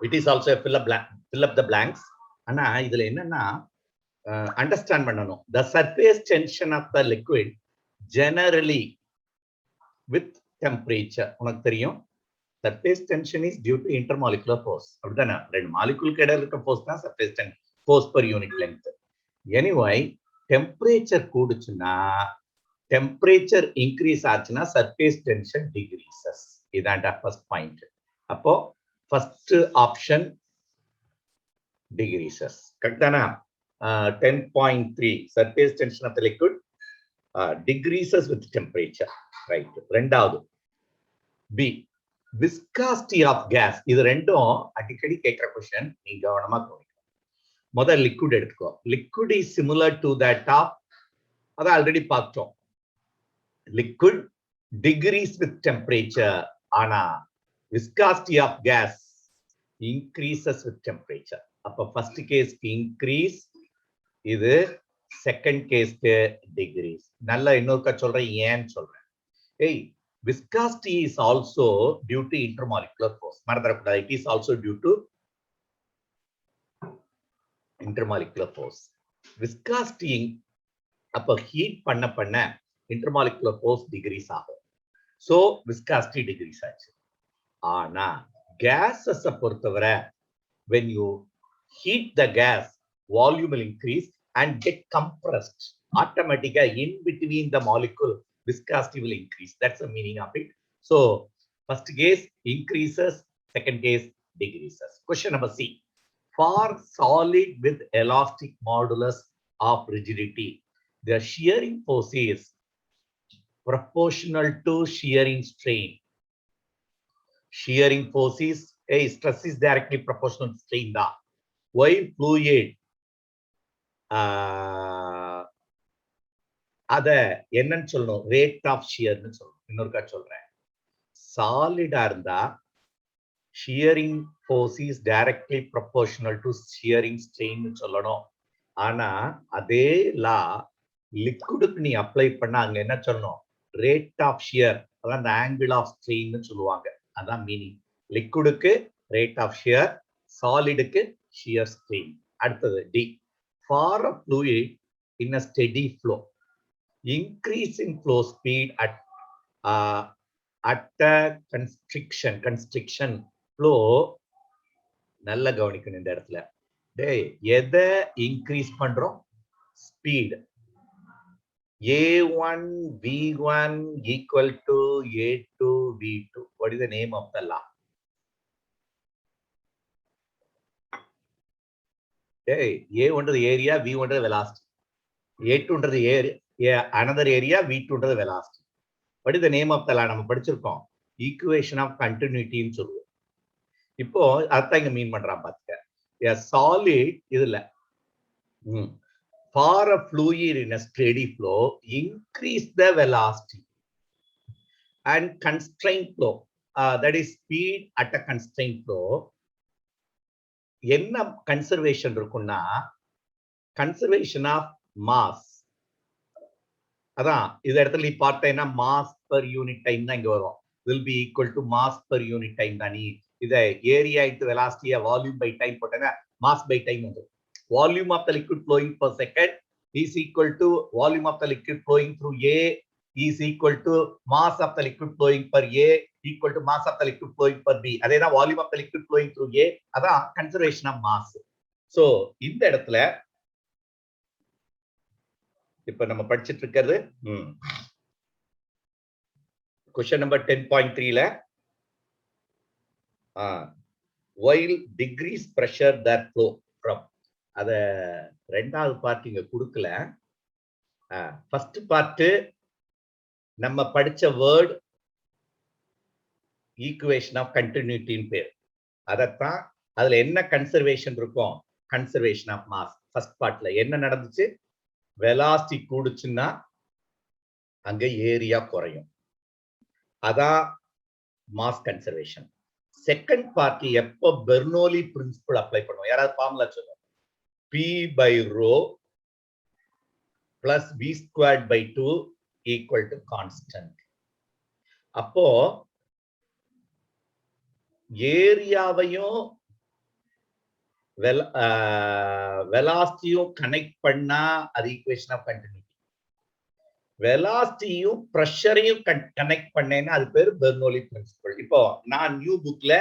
It is also a fill up the blanks. ஆனா இதுல என்னன்னா அண்டர்ஸ்டாண்ட் பண்ணணும். The surface tension of the liquid generally with temperature. உனக்கு தெரியும் surface tension is due to intermolecular force. அப்படிதானே? ரெண்டு மாலிகுலுக்கு இடையில இருக்க force தான் surface tension, force per unit length. Anyway, temperature கூடுச்சுன்னா temperature increase ஆச்சுன்னா surface tension decreases. இதான்டா first point. அப்போ first option decreases. கரெக்டானா? 10.3 surface tension of the liquid decreases with temperature. Right. ரெண்டாவது B, viscosity of gas. இது ரெண்டும் அடிக்கடி கேட்கிற question, நீ கவனமா கவனிக்கணும். முதல் liquid எடுத்துக்கோ. Liquid is similar to that of, அத ஆல்ரெடி பார்த்தோம். Liquid decrease with temperature. ஆனா viscosity of gas increases with temperature. அப்ப first case increase, இது second case decrease. நல்லா இன்னொருக்கா சொல்றேன், ஏன் சொல்றேன். Hey, viscosity is also due to intermolecular force. மறந்துடக்கூடாது, it is also due to intermolecular force. Viscosity அப்ப heat பண்ண intermolecular force decrease ஆகும். So viscosity decrease ஆச்சு. ஆனா gases பொறுத்தவரை when you heat the gas, volume will increase and get compressed automatically. In between the molecule, viscosity will increase. That's the meaning of it. So first case increases, second case decreases. Question number C. For solid with elastic modulus of rigidity, the shearing force is proportional to shearing strain. Shearing force is, stress is directly proportional to strain da. While fluid அத என்னன்னு சொல்லணும், rate of ஷியர்னு சொல்லணும். இன்னொருக்கா சொல்றேன், சாலிடா இருந்தா shearing force is directly proportional to shearing strain சொல்லணும். ஆனா அதே லா லிக்விடுக்கு நீ அப்ளை பண்ணா அங்க என்ன சொல்லணும், ரேட் ஆஃப் ஷியர், அதான் அந்த ஆங்கிள் ஆஃப் ஸ்ட்ரெயின் சொல்லுவாங்க. அதான் மீனிங். லிக்விடுக்கு ரேட் ஆஃப் ஷியர், சாலிடுக்கு ஷியர் ஸ்ட்ரெயின். அடுத்தது D. For a fluid in a steady flow, increase in flow speed at a constriction flow. நல்ல கவனிக்கணும் இந்த இடத்துல. டேய், எதை இன்க்ரீஸ் பண்றோம்? Speed. A1 V1 equal to A2 V2. What is the name of the law? A1 is the area, V1 is the velocity. A2 is the area, another area, V2 is the velocity. What is the name of the law? நம்ம படிச்சிருக்கோம், equation of continuity ன்னு சொல்லுவோம். இப்போ அதான் இங்க மீன் பண்றான் பாத்துக்க. A solid இதுல for a fluid in a steady flow, increase the velocity and constraint flow, that is speed at a constraint flow. என்ன கன்சர்வேஷன் இருக்குன்னா, கன்சர்வேஷன் ஆஃப் மாஸ். அதான் இந்த இடத்துல நீ பார்த்தேன்னா மாஸ் பர் யூனிட் டைம் தான் இங்க வரும். will be equal to mass per unit time தான். நீ இத ஏரியா இன்டு வெலாசிட்டியா வால்யூம் பை டைம் போட்டேன்னா மாஸ் பை டைம் வந்து volume of the liquid flowing per second is equal to volume of the liquid flowing through A is equal to mass of the liquid flowing per A equal to mass of the liquid flowing per B. அதேதான் volume of the liquid flowing through A. அதான் conservation of mass. So இந்த இடத்துல இப்ப நம்ம படிச்சிட்டு இருக்கிறது question number 10.3ல while decrease pressure that flow from, அத ரெண்டாவது பார்ட் இங்க கொடுக்கல. ஃபர்ஸ்ட் பார்ட் நம்ம படிச்ச வேர்ட் ஈக்குவேஷன் ஆஃப் கண்டினியூட்டின்னு பேர். அதத்தான் அதுல என்ன கன்சர்வேஷன் இருக்கும், கன்சர்வேஷன் ஆஃப் மாஸ். ஃபர்ஸ்ட் பார்ட்ல என்ன நடந்துச்சு, வெலாசிட்டி கூடுச்சுன்னா அங்க ஏரியா குறையும், அதான் மாஸ் கன்சர்வேஷன். செகண்ட் பார்ட் எப்போ பெர்னோலி பிரின்சிபல் அப்ளை பண்ணுவோம், யாராவது ஃபார்முலா சொல்லுங்க. P by rho plus V squared by 2 equal to constant. அப்போ ஏரியாவையும் வெலாசிட்டியும் கனெக்ட் பண்ணா அது ஈக்குவேஷன் ஆஃப் கண்டினியூட்டி. வெலாசிட்டியும் பிரஷரையும் கனெக்ட் பண்ணேன்னா அது பேரு பெர்னோலி பிரின்சிபல். இப்போ நான் நியூ புக்ல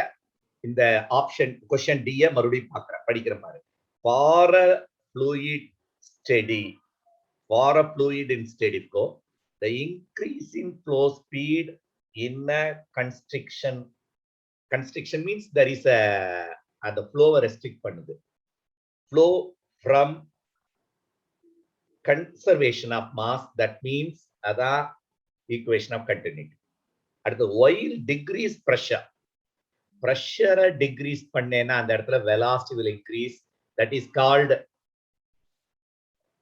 இந்த ஆப்ஷன் கொஸ்டின் டி மறுபடியும் பார்க்கிறேன், படிக்கிற மாதிரி. For a fluid steady, for a fluid in steady flow, the increase in flow speed in a constriction means there is a the flow restrict பண்ணுது. Flow from conservation of mass, that means அதான் equation of continuity. அடுத்து while decrease pressure, pressure decrease பண்ணேன்னா அந்த இடத்துல velocity will increase, that is called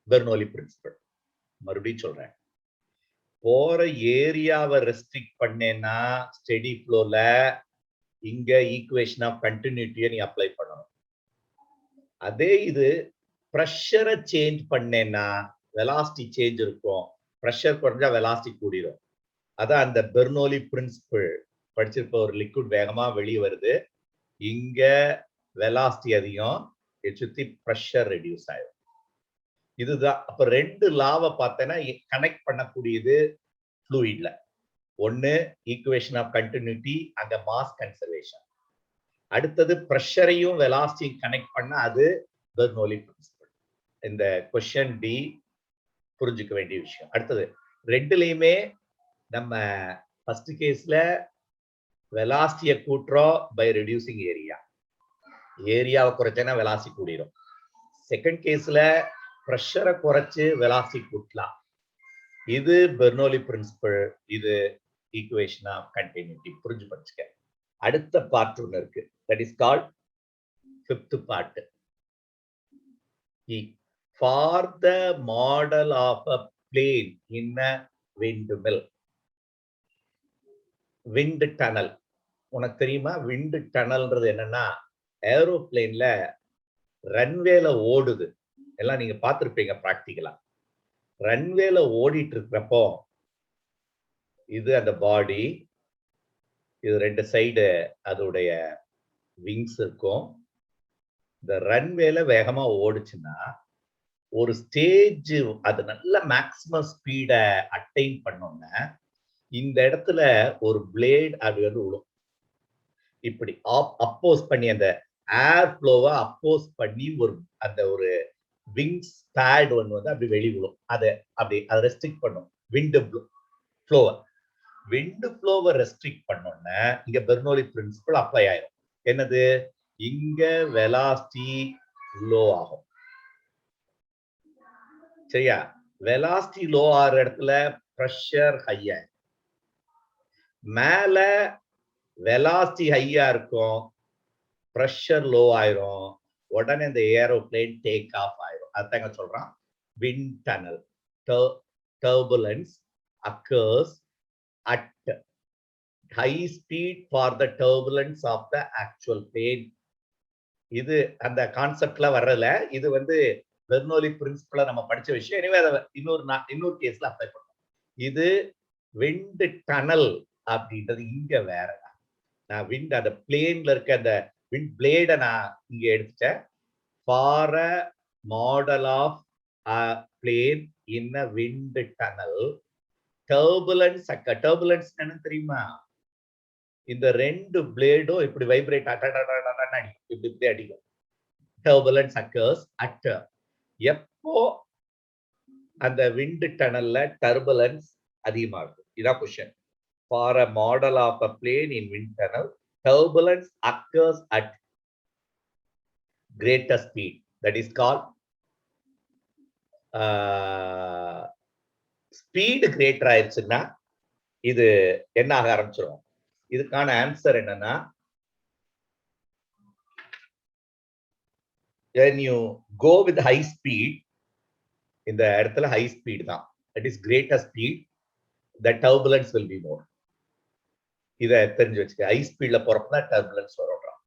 Bernoulli principle. மறுபடியும் சொல்றேன், போற ஏரியாவை ரெஸ்ட்ரிக்ட் பண்ணேன்னா ஸ்டெடி ஃப்ளோல இங்க ஈக்குவேஷன் ஆஃப் கண்டினியூட்டியை நீ அப்ளை பண்ணணும். அதே இது பிரஷரை சேஞ்ச் பண்ணேன்னா வெலாசிட்டி சேஞ்ச் இருக்கும், பிரஷர் குறைஞ்சா வெலாசிட்டி கூடிரும். அதான் அந்த பெர்னோலி பிரின்சிபல் படிச்சிருப்ப. ஒரு லிக்விட் வேகமா வெளியே வருது, இங்க வெலாசிட்டி அதிகம், சுத்தி பிரஷர் ரெடியூஸ் ஆயிடும். இதுதான். அப்ப ரெண்டு லாவை பார்த்தேன்னா கனெக்ட் பண்ணக்கூடியது ஃப்ளூயிட்ல. ஒன்னு ஈக்குவேஷன் ஆஃப் கண்டினியூட்டி, அங்க மாஸ் கன்சர்வேஷன். அடுத்தது பிரஷரையும் வெலாசிட்டியும் கனெக்ட் பண்ண அது பெர்னோலி பிரின்சிபல். இந்த கொஸ்டின் டி புரிஞ்சுக்க வேண்டிய விஷயம். அடுத்தது ரெண்டுலயுமே நம்ம ஃபர்ஸ்ட் கேஸ்ல வெலாசிட்டியை கூட்டுறோம் பை ரெடியூசிங் ஏரியா. ஏரியாவை குறைச்சேன்னா வெலாசிட்டி கூடிரும். செகண்ட் கேஸ்ல பிரஷரை குறைச்சு வெலாசிட்டி கூட்டலாம். இது பெர்னோலி பிரின்சிபல், இது ஈக்குவேஷன் ஆஃப் கண்டினியூட்டி. புரிஞ்சு படிச்சுக்க. அடுத்த பார்ட் ஒன்று இருக்கு, that is called fifth part. For the model of a plane in a windmill. Wind tunnel உனக்கு தெரியுமா? விண்ட் டனல்ன்றது என்னன்னா, ஏரோப்ளேன்ல ரன்வேல ஓடுது, எல்லாம் நீங்க பார்த்திருப்பீங்க பிராக்டிகலா. ரன்வேல ஓடிட்டு இருக்கிறப்போ இது அந்த பாடி, இது ரெண்டு சைடு அதோடைய விங்ஸ் இருக்கும். இந்த ரன்வேல வேகமா ஓடுச்சுன்னா ஒரு ஸ்டேஜ் அது நல்ல மேக்ஸிமம் ஸ்பீட அட்டைன் பண்ணோம்னா இந்த இடத்துல ஒரு பிளேட் அது வந்து விழும். இப்படி அப்போஸ் பண்ணி அந்த ஏர் ஃப்ளோவை அப்போஸ் பண்ணி ஒரு அந்த ஒரு விங்ஸ் பேட் ஒன்று வந்து அப்படி வெளி விழும். அதை ரெஸ்ட்ரிக்ட் பண்ணும் விண்டு ஃப்ளோவை. விண்டு ஃப்ளோவை ரெஸ்ட்ரிக்ட் பண்ணோம்னா இங்க பெர்னோலி பிரின்சிபல் அப்ளை ஆயிரும். என்னது? இங்க வெலாசிட்டி லோ ஆகும். சரியா? வெலாசிட்டி லோ ஆகிற இடத்துல பிரஷர் ஹையா, மேல வெலாசிட்டி ஹையா இருக்கும், பிரஷர் லோ ஆயிரும், உடனே இந்த ஏரோப்ளேன் டேக் ஆஃப் ஆயிரும். அதாங்க சொல்றான் wind tunnel. Turbulence occurs at high speed for the turbulence of the actual plane. இது அந்த கான்செப்ட்ல வர்றதுல இது வந்து பெர்னோலி பிரின்சிபலை நம்ம படிச்ச விஷயம். எனவே அதை இன்னொரு கேஸ்ல அப்ளை பண்ணுவோம். இது விண்ட் டனல் அப்படின்றது இங்க வேற. நான் விண்ட் அந்த பிளேன்ல இருக்க அந்த விண்ட் பிளேட நான் இங்க எடுத்துட்டேன். For a model of a plane in a wind tunnel, turbulence என்ன தெரியுமா? இந்த ரெண்டு பிளேடும் இப்படி வைப்ரேட் இப்படி அடிக்கும். turbulence occurs at எப்போ அந்த விண்ட் டனல்ல டர்புலன்ஸ் அதிகமா இருக்கும். இதான் question. For a model of a plane in wind tunnel, turbulence occurs at greater speed. That is called speed greater ஆயிடுச்சுன்னா இது என்ன ஆக ஆரம்பிச்சிடும்? இதுக்கான ஆன்சர் என்னன்னா, when you go with high speed, இந்த இடத்துல high speed தான், that is greater speed, the turbulence will be more. இத தெரிஞ்சு வச்சுக்க. ஹை ஸ்பீட்ல போறப்ப தான் டர்புலன்ஸ் வரும்.